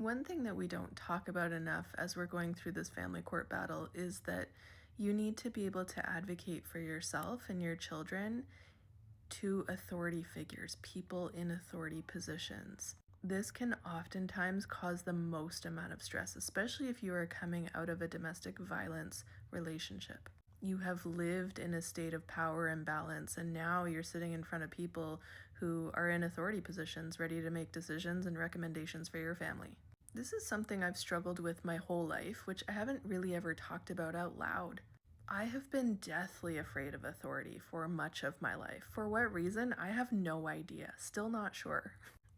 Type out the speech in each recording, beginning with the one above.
One thing that we don't talk about enough as we're going through this family court battle is that you need to be able to advocate for yourself and your children to authority figures, people in authority positions. This can oftentimes cause the most amount of stress, especially if you are coming out of a domestic violence relationship. You have lived in a state of power imbalance, and now you're sitting in front of people who are in authority positions, ready to make decisions and recommendations for your family. This is something I've struggled with my whole life, which I haven't really ever talked about out loud. I have been deathly afraid of authority for much of my life. For what reason? I have no idea. Still not sure.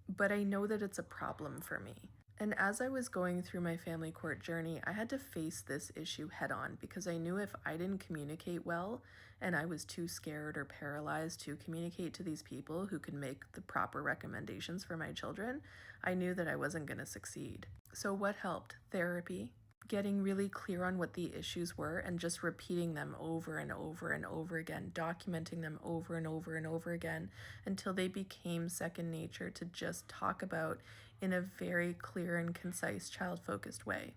But I know that it's a problem for me. And as I was going through my family court journey, I had to face this issue head on because I knew if I didn't communicate well and I was too scared or paralyzed to communicate to these people who could make the proper recommendations for my children, I knew that I wasn't going to succeed. So what helped? Therapy. Getting really clear on what the issues were and just repeating them over and over and over again, documenting them over and over and over again until they became second nature to just talk about in a very clear and concise child-focused way.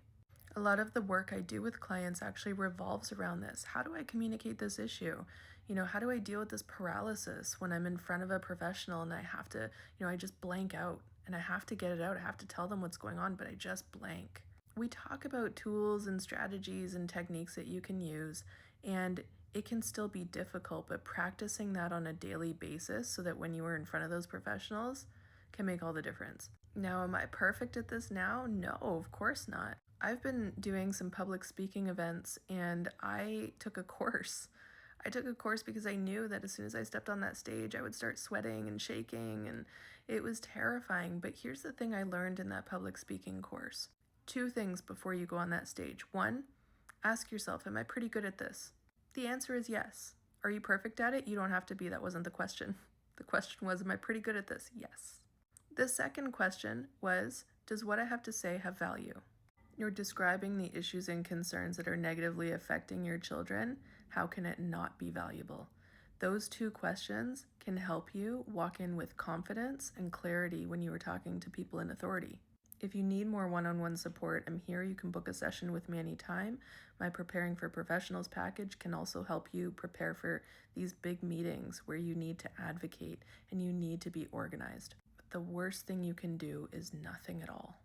A lot of the work I do with clients actually revolves around this. How do I communicate this issue? How do I deal with this paralysis when I'm in front of a professional and I have to, I just blank out and I have to get it out. I have to tell them what's going on, but I just blank. We talk about tools and strategies and techniques that you can use, and it can still be difficult, but practicing that on a daily basis so that when you are in front of those professionals can make all the difference. Now, am I perfect at this now? No, of course not. I've been doing some public speaking events and I took a course. I took a course because I knew that as soon as I stepped on that stage, I would start sweating and shaking, and it was terrifying. But here's the thing I learned in that public speaking course. Two things before you go on that stage. One, ask yourself, am I pretty good at this? The answer is yes. Are you perfect at it? You don't have to be. That wasn't the question. The question was, am I pretty good at this? Yes. The second question was, does what I have to say have value? You're describing the issues and concerns that are negatively affecting your children. How can it not be valuable? Those two questions can help you walk in with confidence and clarity when you are talking to people in authority. If you need more one-on-one support, I'm here. You can book a session with me anytime. My Preparing for Professionals package can also help you prepare for these big meetings where you need to advocate and you need to be organized. But the worst thing you can do is nothing at all.